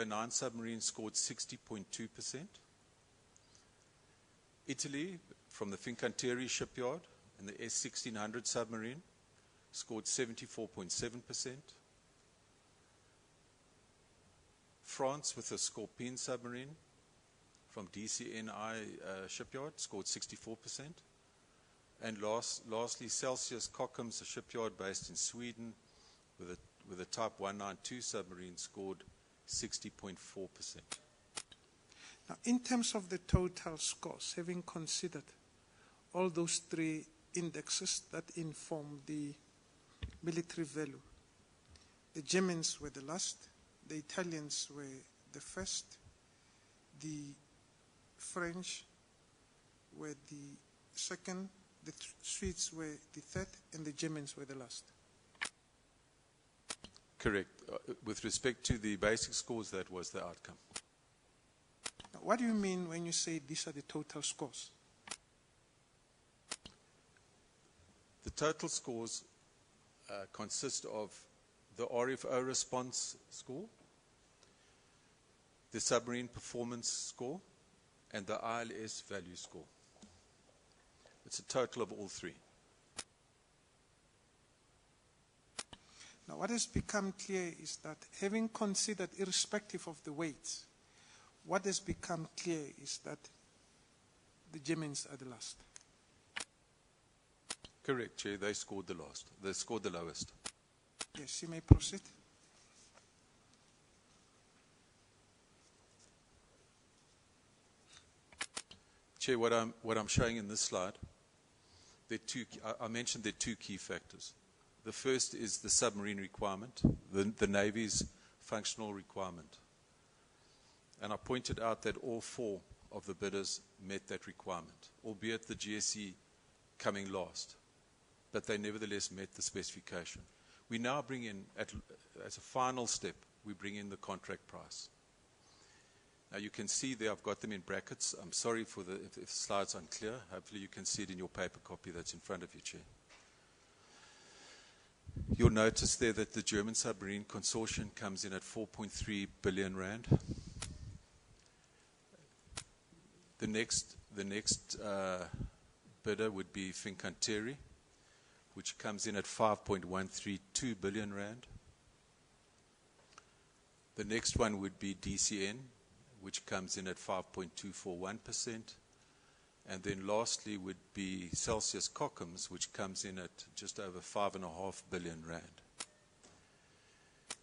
9 submarine scored 60.2%. Italy, from the Fincantieri shipyard, and the S-1600 submarine, scored 74.7%. France, with the Scorpene submarine from DCNI shipyard, scored 64%. And lastly, Celsius Kockums, a shipyard based in Sweden, with a Type 192 submarine, scored 60.4%. Now, in terms of the total scores, having considered all those three indexes that inform the military value, the Germans were the last, the Italians were the first, the French were the second, the Swedes were the third, and the Germans were the last. Correct. With respect to the basic scores, that was the outcome. Now, what do you mean when you say these are the total scores? The total scores consist of the RFO response score, the submarine performance score, and the ILS value score. It's a total of all three. Now, what has become clear is that having considered, irrespective of the weights, what has become clear is that the Germans are the last. Correct, Chair. They scored the last. They scored the lowest. Yes, you may proceed. Chair, what I'm showing in this slide, I mentioned there are two key factors. The first is the submarine requirement, the Navy's functional requirement. And I pointed out that all four of the bidders met that requirement, albeit the GSE coming last. But they nevertheless met the specification. We now bring in, as a final step, we bring in the contract price. Now you can see there, I've got them in brackets. I'm sorry if the slide's unclear. Hopefully you can see it in your paper copy that's in front of you, Chair. You'll notice there that the German submarine consortium comes in at 4.3 billion rand. The next bidder would be Fincantieri, which comes in at 5.132 billion rand. The next one would be DCN, which comes in at 5.241%. And then lastly would be Celsius Kockums, which comes in at just over 5.5 billion rand.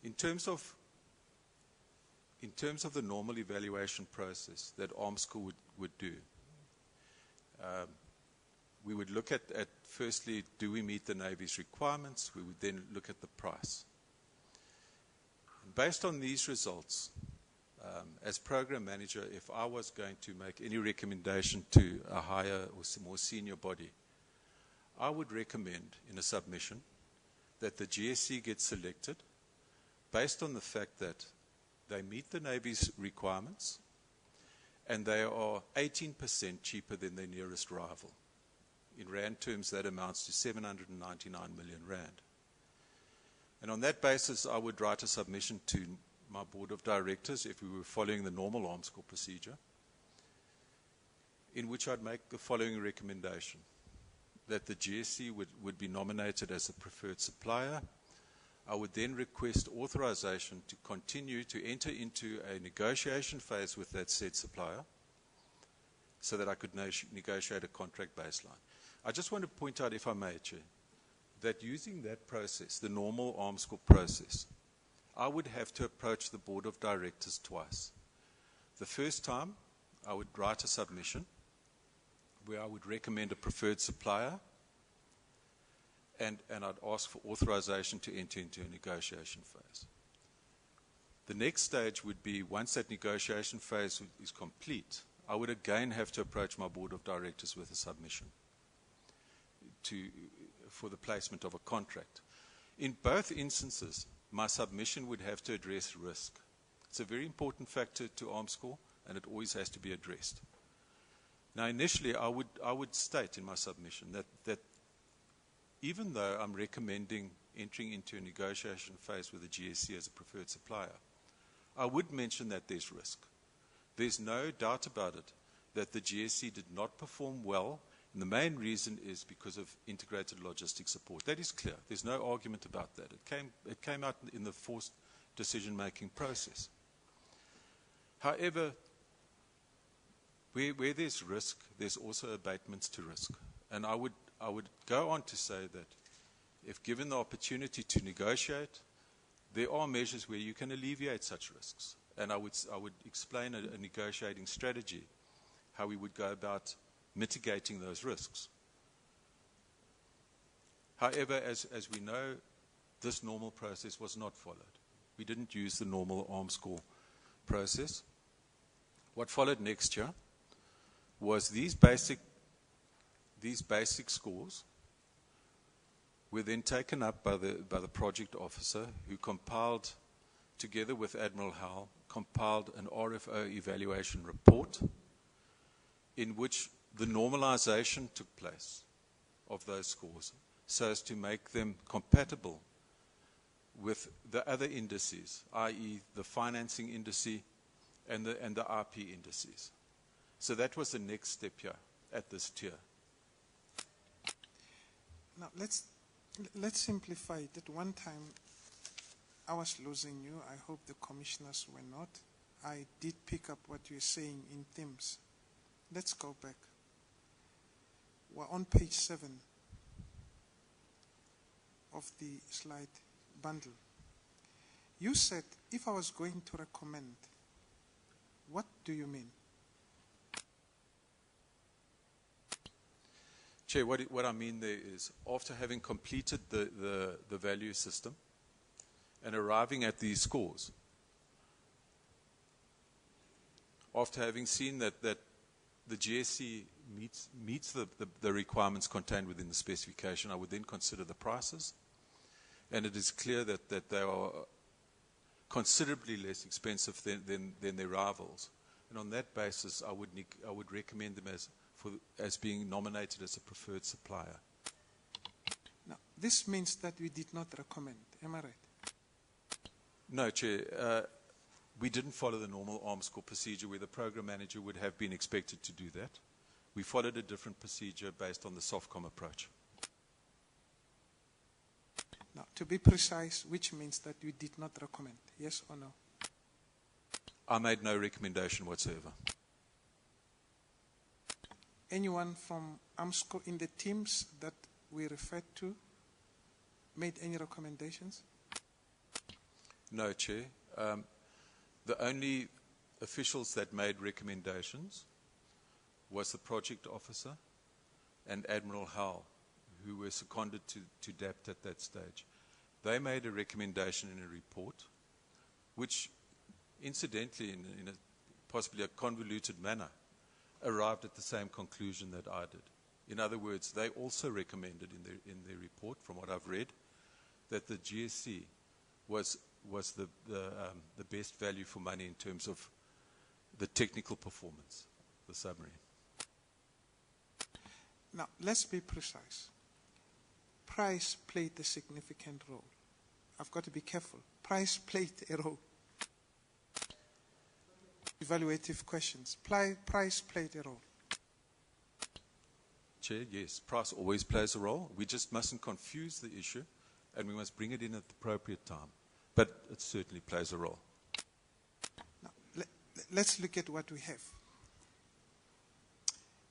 In terms of the normal evaluation process that Arms School would do, we would look at firstly, do we meet the Navy's requirements? We would then look at the price. And based on these results, as program manager, if I was going to make any recommendation to a higher or more senior body, I would recommend in a submission that the GSC gets selected based on the fact that they meet the Navy's requirements and they are 18% cheaper than their nearest rival. In rand terms, that amounts to 799 million rand. And on that basis, I would write a submission to my board of directors, if we were following the normal Arms Corps procedure, in which I'd make the following recommendation: that the GSC would be nominated as a preferred supplier. I would then request authorization to continue to enter into a negotiation phase with that said supplier so that I could negotiate a contract baseline. I just want to point out, if I may, Chair, that using that process, the normal Arms Corps process, I would have to approach the board of directors twice. The first time, I would write a submission where I would recommend a preferred supplier, and I'd ask for authorization to enter into a negotiation phase. The next stage would be, once that negotiation phase is complete, I would again have to approach my board of directors with a submission for the placement of a contract. In both instances, my submission would have to address risk. It's a very important factor to Arms Corps, and it always has to be addressed. Now, initially, I would state in my submission that even though I'm recommending entering into a negotiation phase with the GSC as a preferred supplier, I would mention that there's risk. There's no doubt about it that the GSC did not perform well, and the main reason is because of integrated logistics support. That is clear. There's no argument about that. It came out in the forced decision-making process. However, where there's risk, there's also abatements to risk. And I would go on to say that if given the opportunity to negotiate, there are measures where you can alleviate such risks. And I would explain a negotiating strategy, how we would go about mitigating those risks. However, as we know, this normal process was not followed. We didn't use the normal arms corps process. What followed next year was these basic scores were then taken up by the project officer, who compiled, together with Admiral Howell, compiled an RFO evaluation report in which the normalization took place of those scores so as to make them compatible with the other indices, i.e. the financing indice and the RP indices. So that was the next step here at this tier. Now let's simplify it. At one time, I was losing you. I hope the commissioners were not. I did pick up what you're saying in themes. Let's go back. We're on page 7 of the slide bundle. You said, if I was going to recommend, what do you mean? Chair, what I mean there is, after having completed the value system and arriving at these scores, after having seen that the GSC meets the requirements contained within the specification, I would then consider the prices. And it is clear that they are considerably less expensive than their rivals. And on that basis, I would recommend them as being nominated as a preferred supplier. Now, this means that we did not recommend. Am I right? No, Chair. We didn't follow the normal arms corps procedure where the program manager would have been expected to do that. We followed a different procedure based on the SOFCOM approach. Now, to be precise, which means that you did not recommend, yes or no? I made no recommendation whatsoever. Anyone from AMSCO in the teams that we referred to made any recommendations? No, Chair. The only officials that made recommendations was the project officer and Admiral Howell, who were seconded to DAPT at that stage. They made a recommendation in a report, which incidentally, in possibly a convoluted manner, arrived at the same conclusion that I did. In other words, they also recommended in their report, from what I've read, that the GSC was the best value for money in terms of the technical performance of the submarine. Now, let's be precise. Price played a significant role. I've got to be careful. Price played a role. Evaluative questions. Price played a role. Chair, yes, price always plays a role. We just mustn't confuse the issue, and we must bring it in at the appropriate time. But it certainly plays a role. Now, let's look at what we have.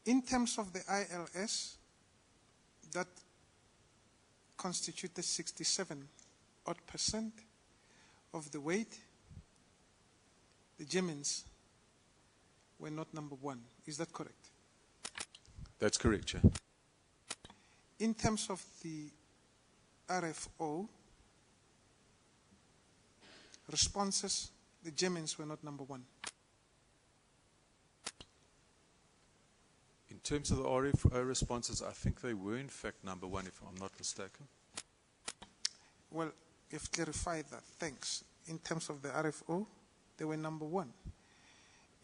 In terms of the ILS, that constituted 67% of the weight. The Germans were not number 1. Is that correct? That's correct, Chair. In terms of the RFO responses, the Germans were not number 1. In terms of the RFO responses, I think they were in fact number 1, if I'm not mistaken. Well, you've clarified that. Thanks. In terms of the RFO, they were number 1.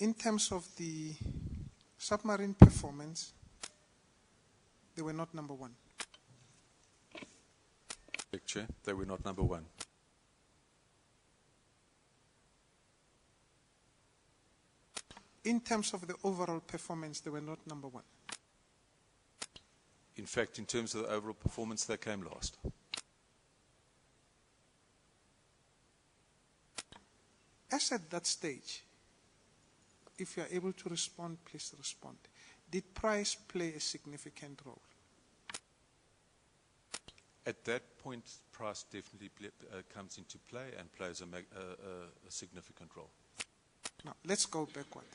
In terms of the submarine performance, they were not number 1. Chair, they were not number 1. In terms of the overall performance, they were not number one. In fact, in terms of the overall performance, they came last. As at that stage, if you are able to respond, please respond. Did price play a significant role? At that point, price definitely comes into play and plays a significant role. Now, let's go backward.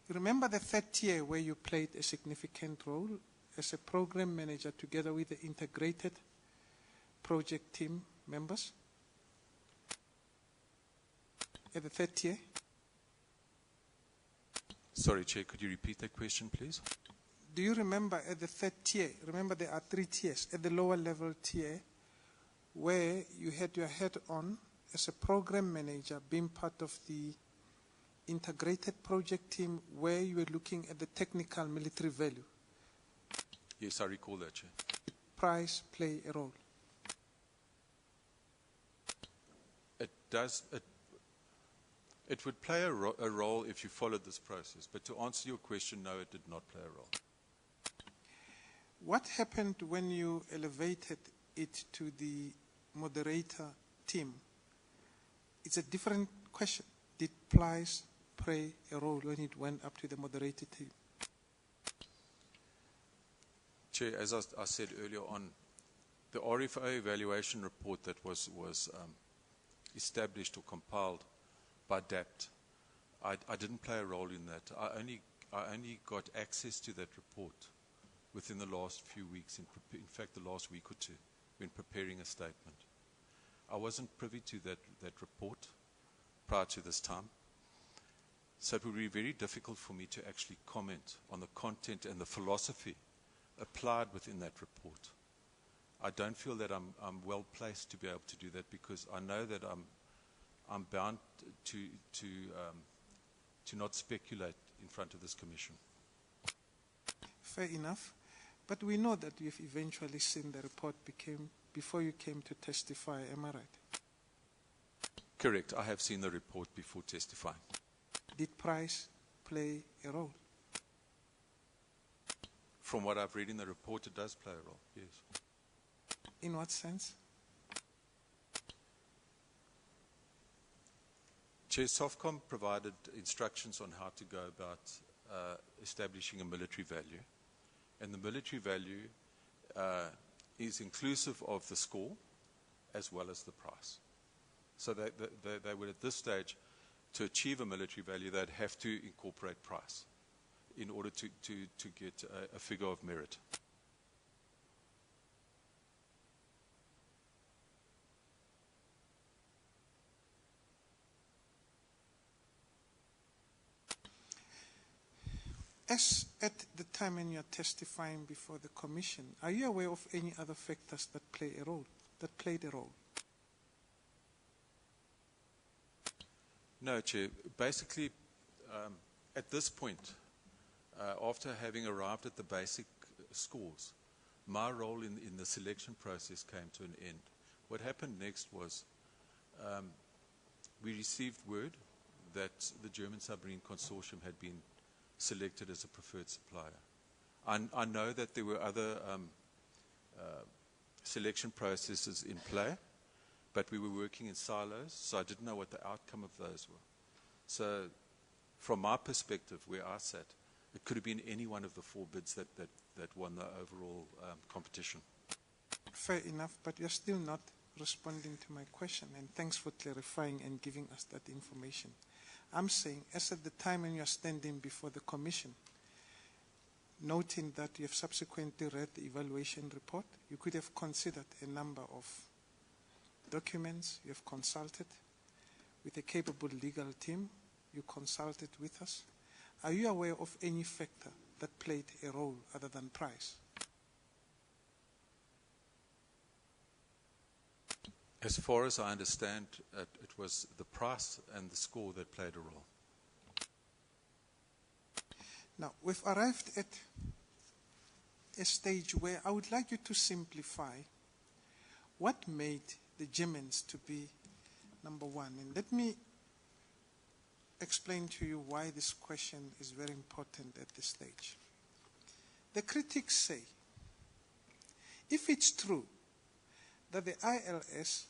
You remember the third tier where you played a significant role as a program manager together with the integrated project team members? At the third tier? Sorry, Chair, could you repeat that question, please? Do you remember at the third tier, remember there are 3 tiers, at the lower level tier, where you had your head on as a program manager being part of the integrated project team where you were looking at the technical military value? Yes, I recall that, Chair. Did price play a role? It does. It would play a role if you followed this process. But to answer your question, no, it did not play a role. What happened when you elevated it to the moderator team? It's a different question. Did price play a role when it went up to the moderator team? Chair, as I said earlier on, the RFO evaluation report that was established or compiled by DAPT, I didn't play a role in that. I only got access to that report within the last few weeks, in fact the last week or two, when preparing a statement. I wasn't privy to that report prior to this time, so it would be very difficult for me to actually comment on the content and the philosophy applied within that report. I don't feel that I'm well placed to be able to do that, because I know that I'm bound to not speculate in front of this commission. Fair enough. But we know that you've eventually seen the report before you came to testify, am I right? Correct. I have seen the report before testifying. Did price play a role? From what I've read in the report, it does play a role, yes. In what sense? Chair, SOFCOM provided instructions on how to go about establishing a military value. And the military value is inclusive of the score as well as the price. So they would, at this stage, to achieve a military value, they'd have to incorporate price in order to get a figure of merit. As at the time when you're testifying before the commission, are you aware of any other factors that played a role? No, Chair. Basically, at this point, after having arrived at the basic scores, my role in the selection process came to an end. What happened next was we received word that the German submarine consortium had been selected as a preferred supplier. I know that there were other selection processes in play, but we were working in silos, so I didn't know what the outcome of those were. So from my perspective, where I sat, it could have been any one of the 4 bids that won the overall competition. Fair enough, but you're still not responding to my question, and thanks for clarifying and giving us that information. I'm saying, as at the time when you're standing before the commission, noting that you have subsequently read the evaluation report, you could have considered a number of documents, you have consulted with a capable legal team, you consulted with us. Are you aware of any factor that played a role other than price? As far as I understand, it was the price and the score that played a role. Now, we've arrived at a stage where I would like you to simplify what made the Germans to be number one. And let me explain to you why this question is very important at this stage. The critics say, if it's true that the ILS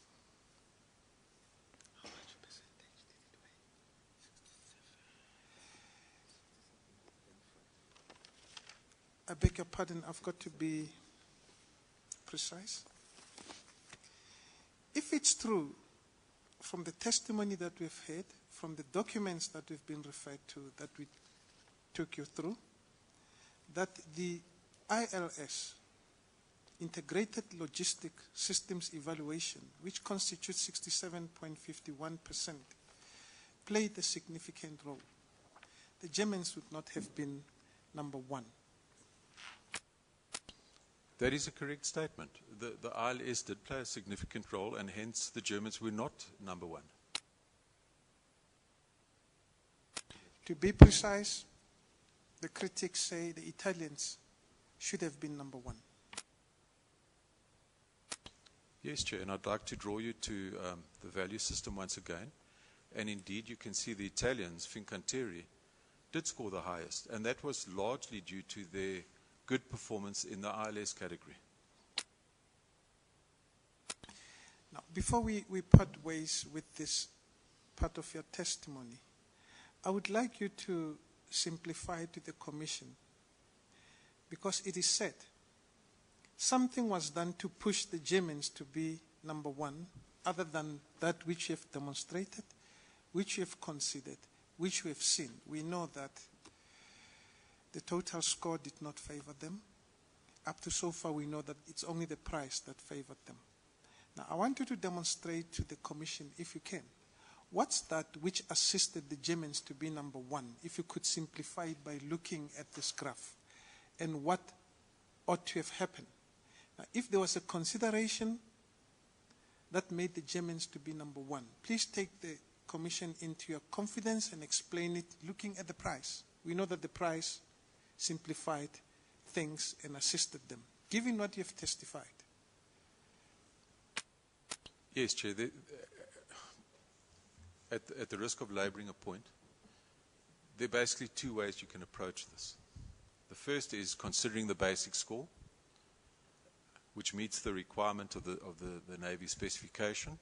I beg your pardon, I've got to be precise. If it's true from the testimony that we've heard, from the documents that we've been referred to, that we took you through, that the ILS, Integrated Logistic Systems Evaluation, which constitutes 67.51%, played a significant role. The Germans would not have been number one. That is a correct statement. The ILS did play a significant role, and hence the Germans were not number one. To be precise, the critics say the Italians should have been number one. Yes, Chair, and I'd like to draw you to the value system once again. And indeed, you can see the Italians, Fincantieri, did score the highest, and that was largely due to their good performance in the ILS category. Now, before we part ways with this part of your testimony, I would like you to simplify to the Commission, because it is said something was done to push the Germans to be number one, other than that which you have demonstrated, which you have considered, which we have seen. We know that the total score did not favor them. Up to so far, we know that it's only the price that favored them. Now, I want you to demonstrate to the Commission, if you can, what's that which assisted the Germans to be number one, if you could simplify it by looking at this graph, and what ought to have happened. Now, if there was a consideration that made the Germans to be number one, please take the Commission into your confidence and explain it looking at the price. We know that the price simplified things and assisted them, given what you have testified. Yes, Chair. At the risk of laboring a point, there are basically two ways you can approach this. The first is considering the basic score, which meets the requirement of the Navy specification,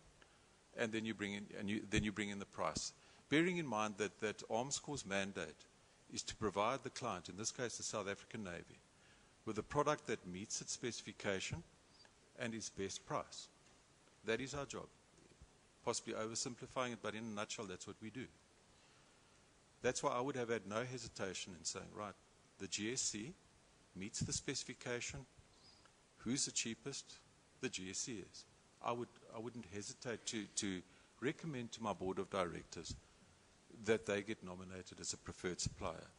and then you bring in the price, bearing in mind that Arms Corps' mandate is to provide the client, in this case the South African Navy, with a product that meets its specification and is best price. That is our job. Possibly oversimplifying it, but in a nutshell, that's what we do. That's why I would have had no hesitation in saying, right, the GSC meets the specification. Who's the cheapest? The GSC is. I wouldn't hesitate to recommend to my board of directors that they get nominated as a preferred supplier.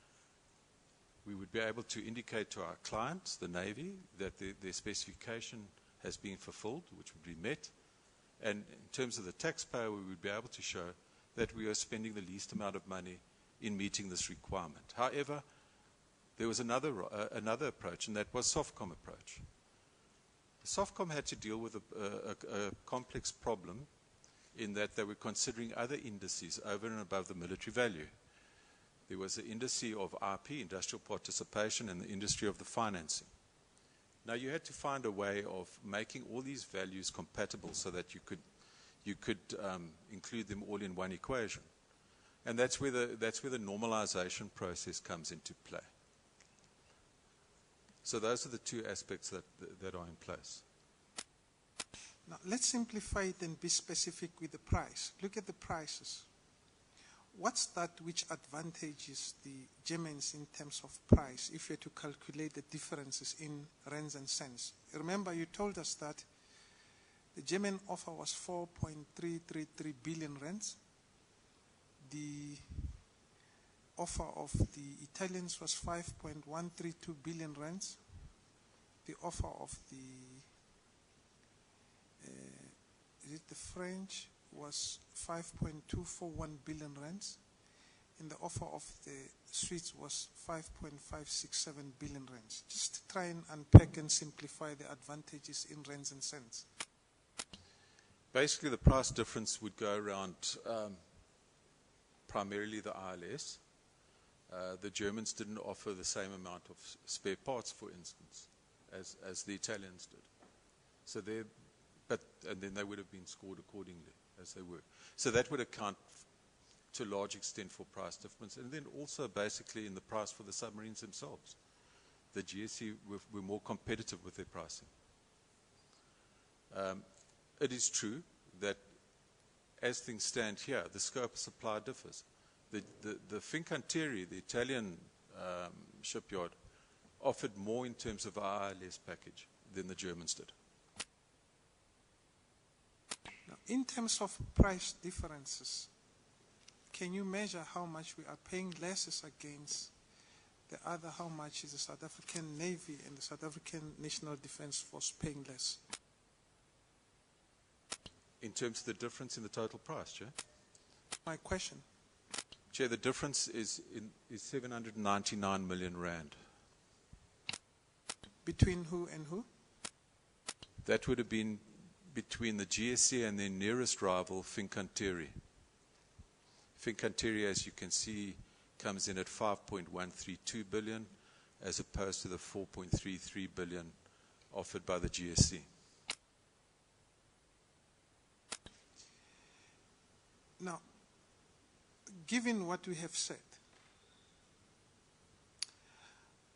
We would be able to indicate to our clients, the Navy, that their specification has been fulfilled, which would be met. And in terms of the taxpayer, we would be able to show that we are spending the least amount of money in meeting this requirement. However, there was another approach, and that was Softcom approach. Softcom had to deal with a complex problem in that they were considering other indices over and above the military value. There was the indice of IP, industrial participation, and the industry of the financing. Now, you had to find a way of making all these values compatible so that you could include them all in one equation. And that's where the normalization process comes into play. So those are the two aspects that are in place. Now, let's simplify it and be specific with the price. Look at the prices. What's that which advantages the Germans in terms of price if you're to calculate the differences in rands and cents? Remember, you told us that the German offer was 4.333 billion rands. The offer of the Italians was 5.132 billion rands. The offer of the French was 5.241 billion rands, and the offer of the Swedes was 5.567 billion rands. Just to try and unpack and simplify the advantages in rands and cents. Basically, the price difference would go around primarily the ILS. The Germans didn't offer the same amount of spare parts, for instance, as the Italians did. So and then they would have been scored accordingly, as they were. So that would account to a large extent for price difference, and then also basically in the price for the submarines themselves. The GSC were more competitive with their pricing. It is true that as things stand here, the scope of supply differs. The Fincantieri, the Italian shipyard, offered more in terms of our ILS package than the Germans did. Now, in terms of price differences, can you measure how much we are paying less as against the other, how much is the South African Navy and the South African National Defence Force paying less? In terms of the difference in the total price, Chair? My question. Chair, the difference is 799 million rand. Between who and who? That would have been between the GSC and their nearest rival, Fincantieri. Fincantieri, as you can see, comes in at 5.132 billion, as opposed to the 4.33 billion offered by the GSC. Now, given what we have said,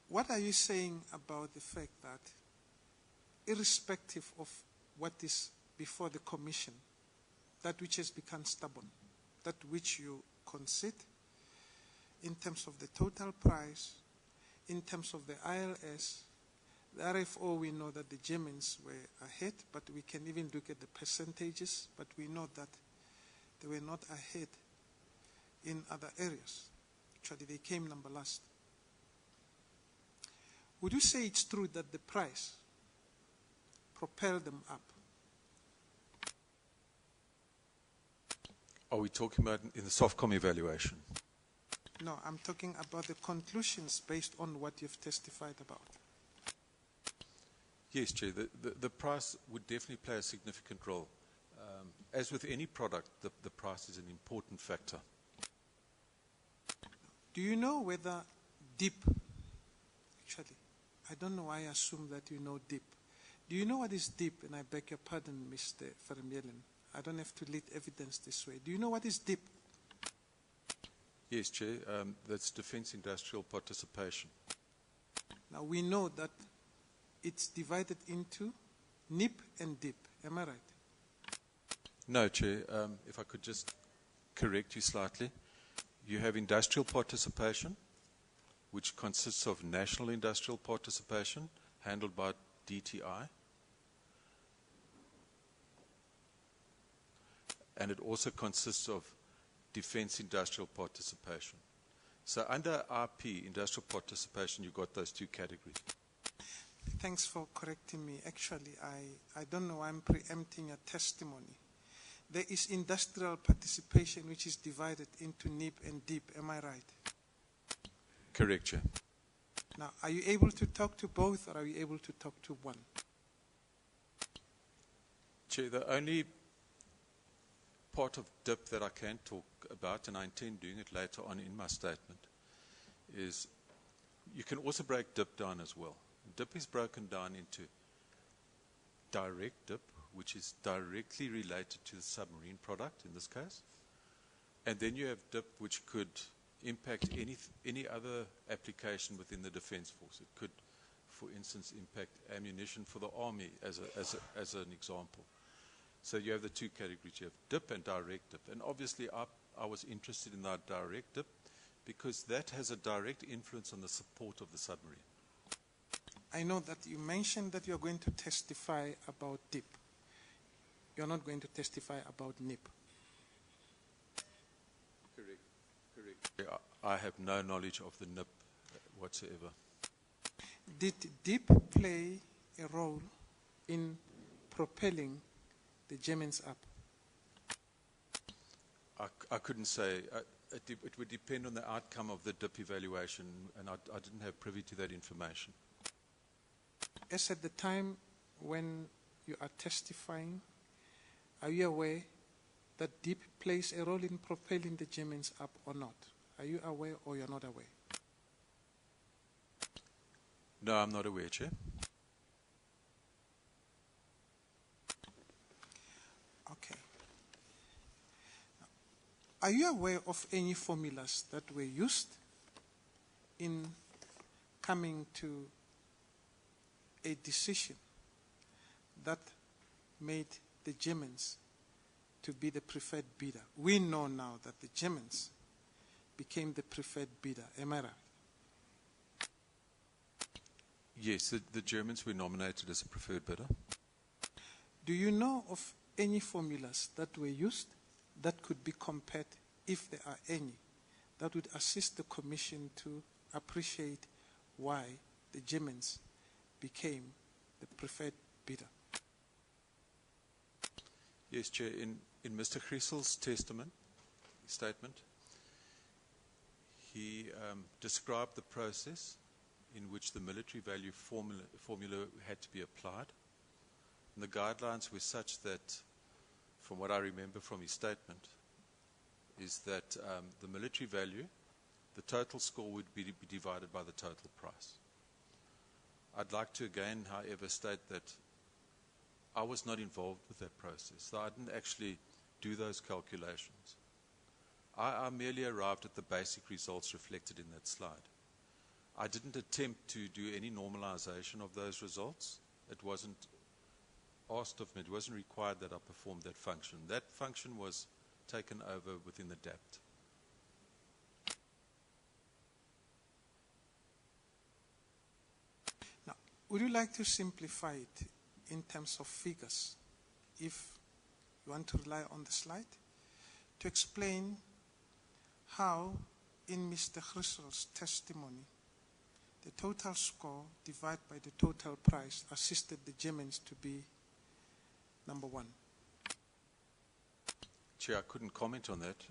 what are you saying about the fact that, irrespective of what is before the Commission, that which has become stubborn, that which you concede, in terms of the total price, in terms of the ILS, the RFO, we know that the Germans were ahead, but we can even look at the percentages, but we know that they were not ahead in other areas. Actually, they came number last. Would you say it's true that the price propelled them up? Are we talking about in the Softcom evaluation? No, I'm talking about the conclusions based on what you've testified about. Yes, Chair, the price would definitely play a significant role. As with any product, the price is an important factor. Do you know whether DIP, actually, I don't know why I assume that you know DIP. Do you know what is DIP? And I beg your pardon, Mr. Vermeulen. I don't have to lead evidence this way. Do you know what is DIP? Yes, Chair, that's Defence Industrial Participation. Now, we know that it's divided into NIP and DIP. Am I right? No, Chair, if I could just correct you slightly. You have industrial participation, which consists of national industrial participation, handled by DTI. And it also consists of defence industrial participation. So under RP, industrial participation, you've got those two categories. Thanks for correcting me. Actually, I don't know, I'm preempting a testimony. There is industrial participation which is divided into NIP and DIP. Am I right? Correct, Chair. Now, are you able to talk to both, or are you able to talk to one? Chair, the only part of DIP that I can talk about, and I intend doing it later on in my statement, is you can also break DIP down as well. DIP is broken down into direct DIP, which is directly related to the submarine product in this case. And then you have DIP, which could impact any other application within the Defence Force. It could, for instance, impact ammunition for the Army as an example. So you have the two categories. You have DIP and direct DIP. And obviously I was interested in that direct DIP because that has a direct influence on the support of the submarine. I know that you mentioned that you're going to testify about DIP. You're not going to testify about NIP. Correct. I have no knowledge of the NIP whatsoever. Did DIP play a role in propelling the Germans up? I couldn't say. It would depend on the outcome of the DIP evaluation, and I didn't have privy to that information. As at the time when you are testifying, are you aware that DIP plays a role in propelling the Germans up or not? Are you aware or you're not aware? No, I'm not aware, Chair. Okay. Are you aware of any formulas that were used in coming to a decision that made the Germans to be the preferred bidder? We know now that the Germans became the preferred bidder. Am I right? Yes, the Germans were nominated as a preferred bidder. Do you know of any formulas that were used that could be compared, if there are any, that would assist the Commission to appreciate why the Germans became the preferred bidder? Yes, Chair. In Mr. Griesel's statement, he described the process in which the military value formula had to be applied. And the guidelines were such that, from what I remember from his statement, is that the military value, the total score would be divided by the total price. I'd like to again, however, state that I was not involved with that process, so I didn't actually do those calculations. I merely arrived at the basic results reflected in that slide. I didn't attempt to do any normalization of those results. It wasn't asked of me, it wasn't required that I perform that function. That function was taken over within the DAPT. Now, would you like to simplify it in terms of figures, if you want to rely on the slide, to explain how, in Mr. Griesel's testimony, the total score divided by the total price assisted the Germans to be number one? Chair, I couldn't comment on that,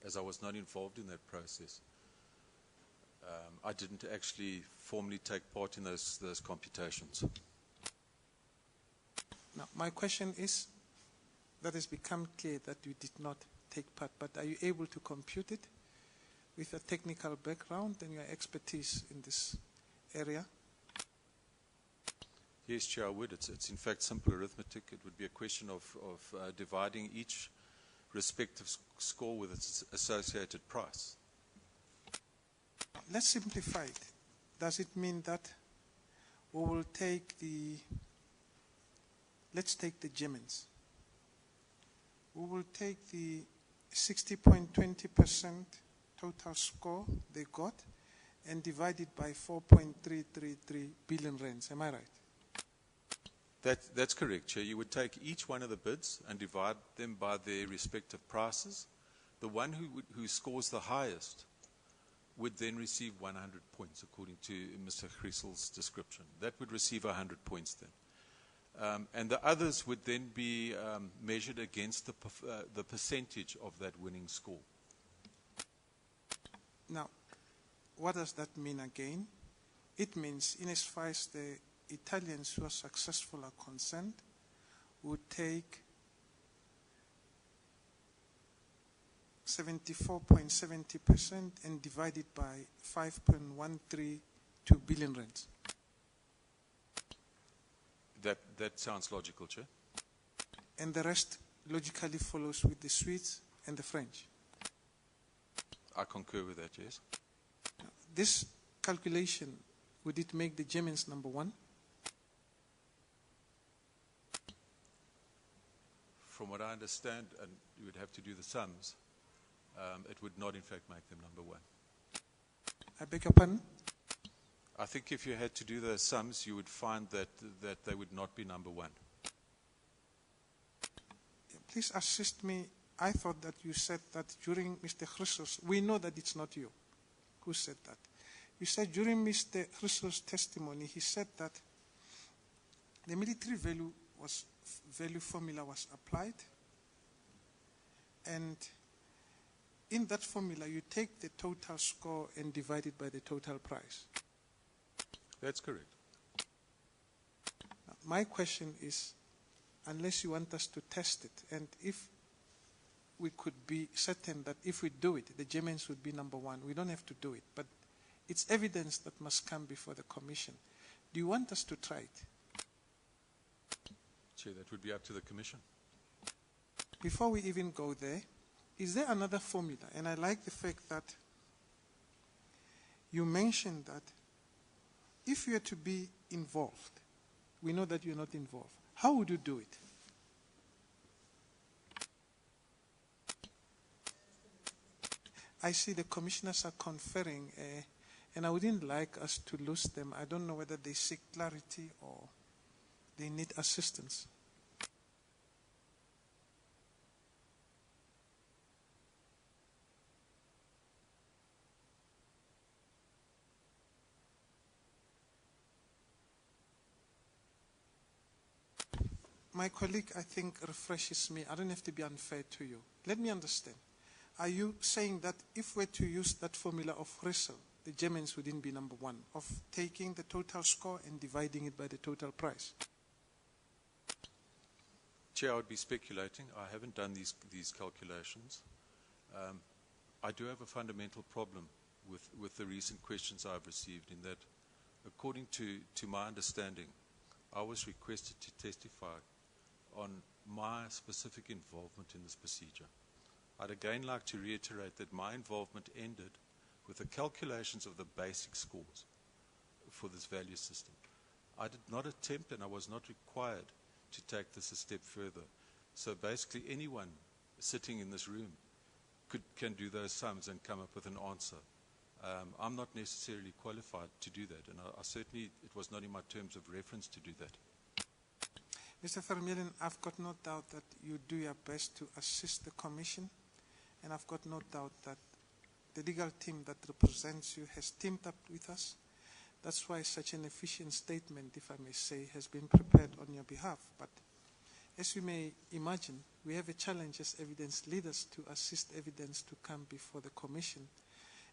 as I was not involved in that process. I didn't actually formally take part in those computations. Now, my question is, that has become clear that you did not take part, but are you able to compute it with a technical background and your expertise in this area? Yes, Chair, I would. It's in fact simple arithmetic. It would be a question of dividing each respective score with its associated price. Let's simplify it. Does it mean that we will take let's take the Germans. We will take the 60.20% total score they got and divide it by 4.333 billion rands. Am I right? That's correct, Chair. You would take each one of the bids and divide them by their respective prices. The one who scores the highest would then receive 100 points, according to Mr. Griesel's description. That would receive 100 points then. And the others would then be measured against the percentage of that winning score. Now, what does that mean again? It means, in as far as the Italians who are successful are concerned, would take 74.70% and divide it by 5.132 billion rands. That sounds logical, Chair. And the rest logically follows with the Swedes and the French. I concur with that, yes. This calculation, would it make the Germans number one? From what I understand, and you would have to do the sums, it would not in fact make them number one. I beg your pardon? I think if you had to do the sums, you would find that they would not be number one. Please assist me. I thought that you said that during Mr. Griesel's, we know that it's not you who said that. You said during Mr. Griesel's testimony, he said that the military value formula was applied, and in that formula you take the total score and divide it by the total price. That's correct. Now, my question is, unless you want us to test it, and if we could be certain that if we do it, the Germans would be number one. We don't have to do it, but it's evidence that must come before the Commission. Do you want us to try it? Chair, that would be up to the Commission. Before we even go there, is there another formula? And I like the fact that you mentioned that if you are to be involved, we know that you're not involved. How would you do it? I see the commissioners are conferring, and I wouldn't like us to lose them. I don't know whether they seek clarity or they need assistance. My colleague, I think, refreshes me. I don't have to be unfair to you. Let me understand. Are you saying that if we're to use that formula of Russell, the Germans wouldn't be number one, of taking the total score and dividing it by the total price? Chair, I would be speculating. I haven't done these calculations. I do have a fundamental problem with the recent questions I've received, in that, according to my understanding, I was requested to testify on my specific involvement in this procedure. I'd again like to reiterate that my involvement ended with the calculations of the basic scores for this value system. I did not attempt, and I was not required to take this a step further. So basically anyone sitting in this room can do those sums and come up with an answer. I'm not necessarily qualified to do that, and I certainly, it was not in my terms of reference to do that. Mr. Vermeulen, I've got no doubt that you do your best to assist the Commission, and I've got no doubt that the legal team that represents you has teamed up with us. That's why such an efficient statement, if I may say, has been prepared on your behalf. But as you may imagine, we have a challenge as evidence leaders to assist evidence to come before the Commission.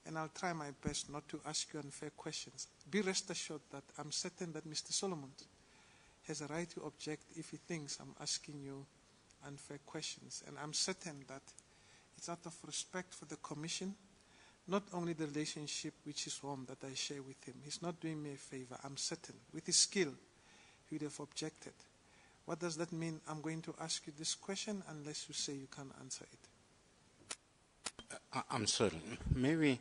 And I'll try my best not to ask you unfair questions. Be rest assured that I'm certain that Mr. Solomon has a right to object if he thinks I'm asking you unfair questions. And I'm certain that it's out of respect for the Commission, not only the relationship which is warm that I share with him. He's not doing me a favor. I'm certain. With his skill, he would have objected. What does that mean? I'm going to ask you this question unless you say you can't answer it. I'm sorry. Maybe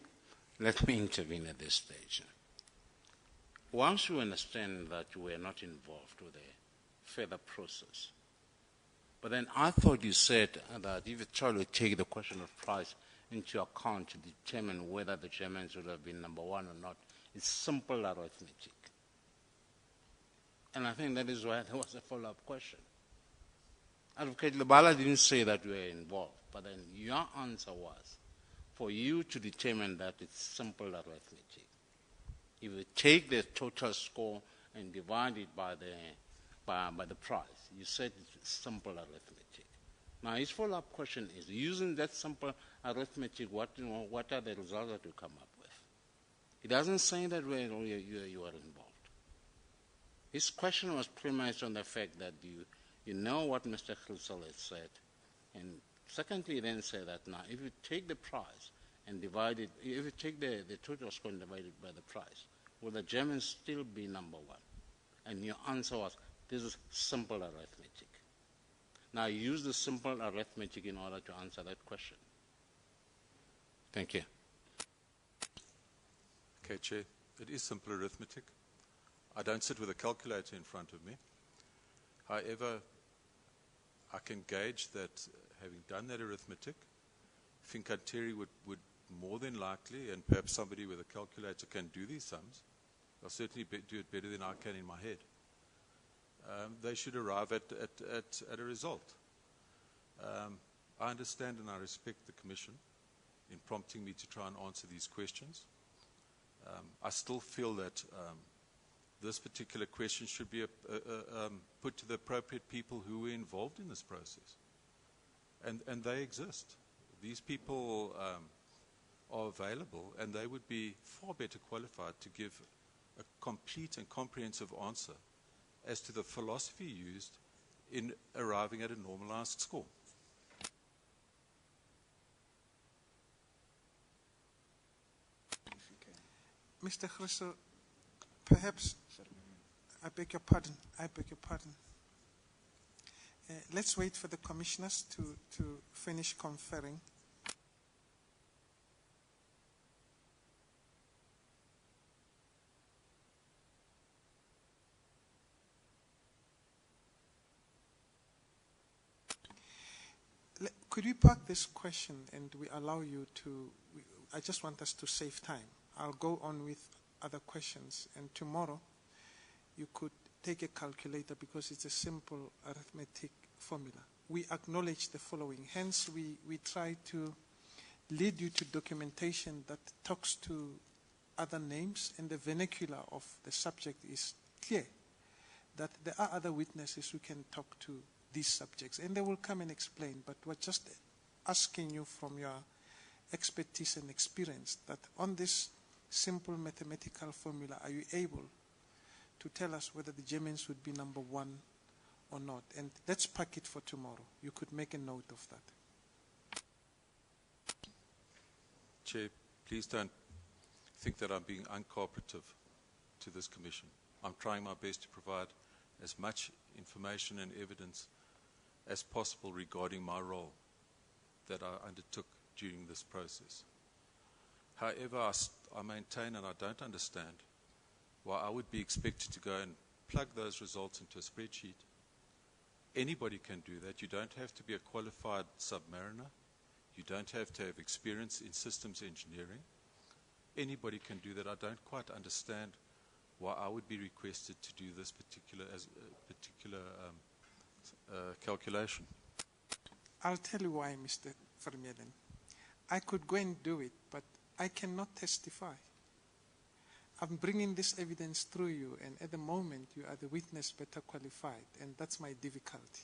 let me intervene at this stage. Once you understand that you were not involved with the further process, but then I thought you said that if you try to take the question of price into account to determine whether the Germans would have been number one or not, it's simple arithmetic. And I think that is why there was a follow-up question. Advocate Lebala didn't say that you were involved, but then your answer was for you to determine that it's simple arithmetic. If you take the total score and divide it by the price, you said it's simple arithmetic. Now his follow-up question is, using that simple arithmetic, what are the results that you come up with? It doesn't say that you are involved. His question was premised on the fact that you know what Mr. Hilsel has said, and secondly then say that now if you take the price and divide it, if you take the total score and divide it by the price, will the Germans still be number one? And your answer was, this is simple arithmetic. Now use the simple arithmetic in order to answer that question. Thank you. Okay, Chair, it is simple arithmetic. I don't sit with a calculator in front of me. However, I can gauge that, having done that arithmetic, Fincantieri would more than likely, and perhaps somebody with a calculator can do these sums, they'll certainly do it better than I can in my head. They should arrive at a result. I understand and I respect the Commission in prompting me to try and answer these questions. I still feel that this particular question should be put to the appropriate people who were involved in this process. And they exist. These people are available, and they would be far better qualified to give a complete and comprehensive answer as to the philosophy used in arriving at a normalized score. Mr. Grissel, perhaps, I beg your pardon. Let's wait for the commissioners to finish conferring. Could we park this question and we allow you to, I just want us to save time. I'll go on with other questions, and tomorrow you could take a calculator because it's a simple arithmetic formula. We acknowledge the following. Hence, we try to lead you to documentation that talks to other names, and the vernacular of the subject is clear, that there are other witnesses who can talk to these subjects, and they will come and explain. But we're just asking you from your expertise and experience that on this simple mathematical formula, are you able to tell us whether the Germans would be number one or not? And let's pack it for tomorrow. You could make a note of that. Chair, please don't think that I'm being uncooperative to this commission. I'm trying my best to provide as much information and evidence as possible regarding my role that I undertook during this process. However, I maintain and I don't understand why I would be expected to go and plug those results into a spreadsheet. Anybody can do that. You don't have to be a qualified submariner. You don't have to have experience in systems engineering. Anybody can do that. I don't quite understand why I would be requested to do this particular calculation. I'll tell you why, Mr. Vermeulen. I could go and do it, but I cannot testify. I'm bringing this evidence through you, and at the moment you are the witness better qualified, and that's my difficulty.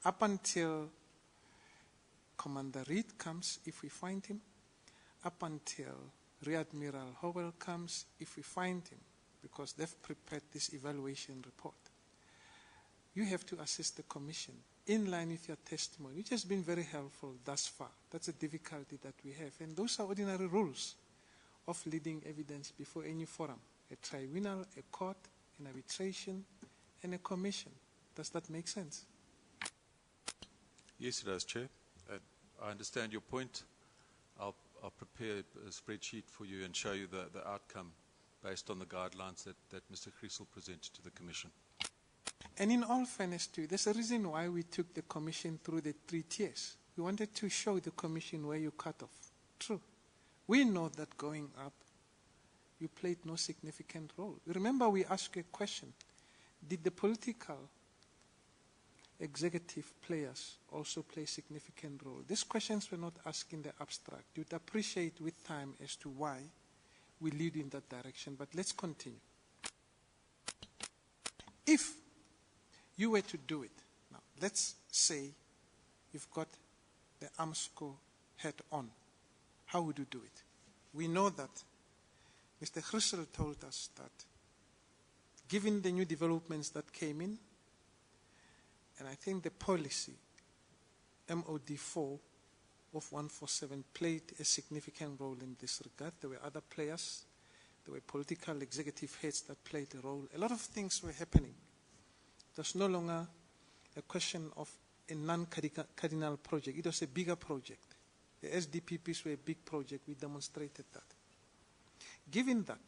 Up until Commander Reed comes, if we find him, up until Rear Admiral Howell comes, if we find him, because they've prepared this evaluation report, you have to assist the commission in line with your testimony, which has been very helpful thus far. That's a difficulty that we have, and those are ordinary rules of leading evidence before any forum, a tribunal, a court, an arbitration, and a commission. Does that make sense? Yes, it does, Chair. I understand your point. I'll prepare a spreadsheet for you and show you the outcome based on the guidelines that Mr. Grissel presented to the Commission. And in all fairness to you, there's a reason why we took the Commission through the 3 tiers. We wanted to show the Commission where you cut off. True. We know that going up, you played no significant role. Remember, we asked a question. Did the political executive players also play a significant role? These questions were not asked in the abstract. You'd appreciate with time as to why we lead in that direction, but let's continue. If you were to do it, now let's say you've got the AMSCO hat on, how would you do it? We know that Mr. Grissel told us that given the new developments that came in, and I think the policy, MOD 4 of 147 played a significant role in this regard. There were other players. There were political executive heads that played a role. A lot of things were happening. It was no longer a question of a non-cardinal project. It was a bigger project. The SDPPs were a big project. We demonstrated that. Given that,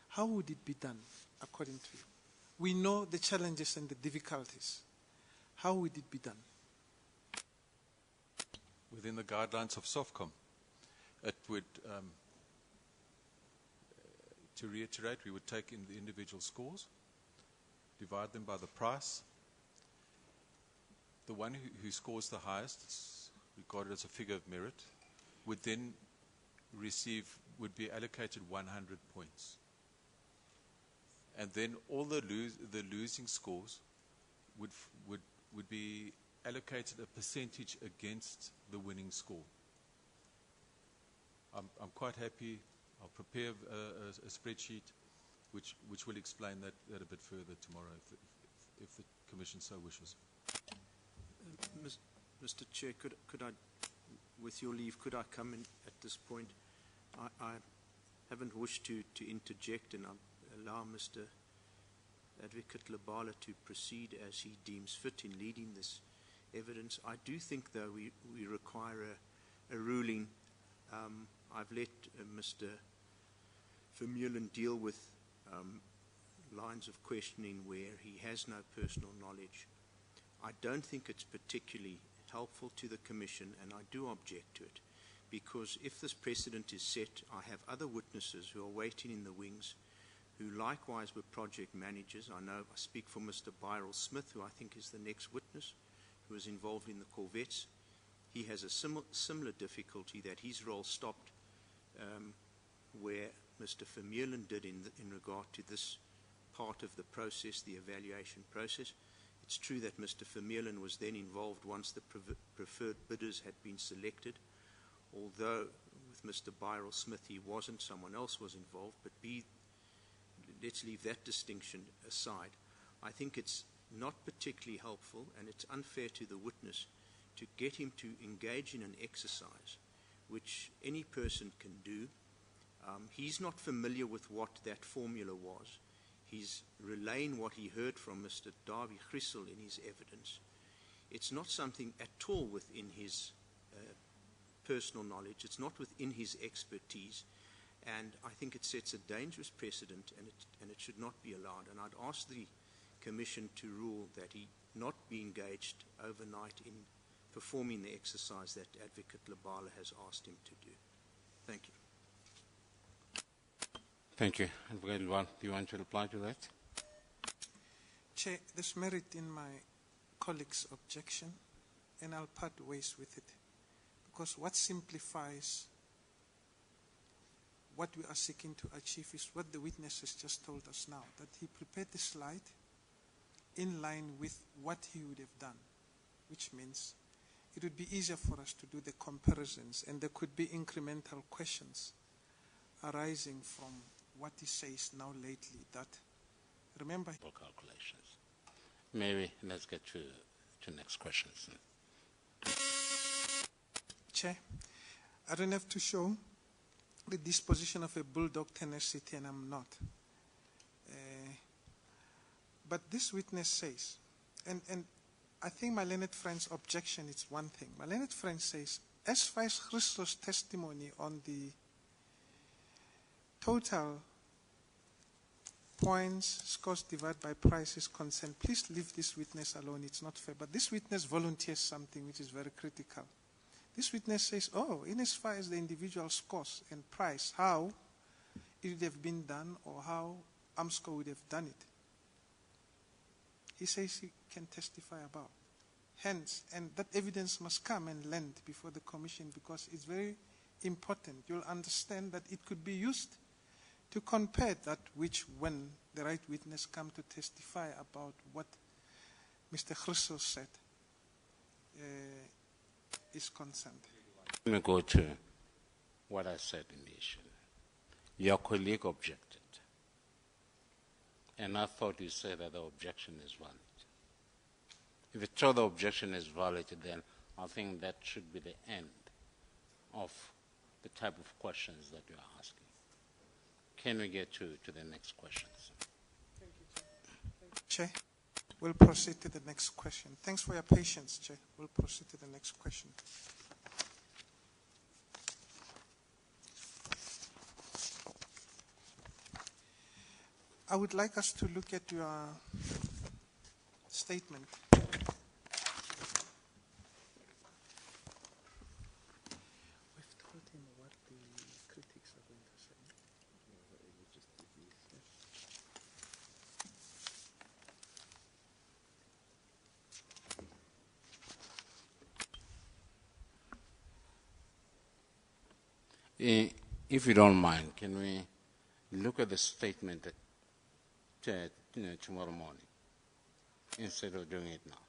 how would it be done according to you? We know the challenges and the difficulties. How would it be done? Within the guidelines of SOFCOM, it would, to reiterate, we would take in the individual scores, divide them by the price. The one who scores the highest, it's regarded as a figure of merit, would then would be allocated 100 points. And then all the losing scores would be allocated a percentage against the winning score. I'm quite happy. I'll prepare a spreadsheet which will explain that a bit further tomorrow if the Commission so wishes. Mr. Chair, could I, with your leave, could I come in at this point? haven't wished to interject and allow Mr. Advocate Labala to proceed as he deems fit in leading this evidence. I do think, though, we require a ruling. I've let Mr. Vermeulen deal with lines of questioning where he has no personal knowledge. I don't think it's particularly helpful to the Commission, and I do object to it, because if this precedent is set, I have other witnesses who are waiting in the wings, who likewise were project managers. I know I speak for Mr. Byral Smith, who I think is the next witness, who was involved in the Corvettes. He has a similar difficulty, that his role stopped where Mr. Vermeulen did in regard to this part of the process, the evaluation process. It's true that Mr. Vermeulen was then involved once the preferred bidders had been selected, although with Mr. Byral Smith he wasn't, someone else was involved, but let's leave that distinction aside. I think it's not particularly helpful, and it's unfair to the witness to get him to engage in an exercise which any person can do. He's not familiar with what that formula was. He's relaying what he heard from Mr. Darby Grissel in his evidence. It's not something at all within his personal knowledge. It's not within his expertise. And I think it sets a dangerous precedent, and it should not be allowed. And I'd ask the Commission to rule that he not be engaged overnight in performing the exercise that Advocate Labala has asked him to do. Thank you. Thank you. Advocate Labala, do you want to reply to that? Chair, there's merit in my colleague's objection, and I'll part ways with it. Because what simplifies what we are seeking to achieve is what the witness has just told us now, that he prepared the slide in line with what he would have done, which means it would be easier for us to do the comparisons, and there could be incremental questions arising from what he says now lately. That, remember, calculations. Maybe let's get to next questions. Chair, I don't have to show the disposition of a bulldog tenacity, and I'm not. But this witness says, and I think my learned friend's objection is one thing. My learned friend says, as far as Christo's testimony on the total points, scores divided by price is concerned, please leave this witness alone. It's not fair. But this witness volunteers something which is very critical. This witness says, in as far as the individual scores and price, how it would have been done, or how AMSCO would have done it, he says he can testify about. Hence, and that evidence must come and land before the Commission, because it's very important. You'll understand that it could be used to compare that which, when the right witness come to testify about what Mr. Grissel said, is concerned. Let me go to what I said initially. Your colleague objected, and I thought you said that the objection is valid. If it's true the objection is valid, then I think that should be the end of the type of questions that you are asking. Can we get to the next questions? Thank you, Chair. We'll proceed to the next question. Thanks for your patience, Chair. We'll proceed to the next question. I would like us to look at your statement. We've told him what the critics are going to say. If you don't mind, can we look at the statement that, tomorrow morning instead of doing it now?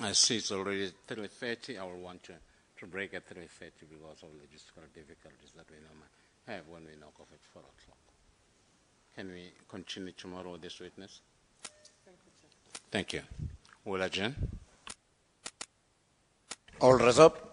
I see it's already 3:30. I will want to break at 3:30 because of logistical difficulties that we normally have when we knock off at 4 o'clock. Can we continue tomorrow with this witness? Thank you, Chair. Thank you. Will adjourn. All rise up.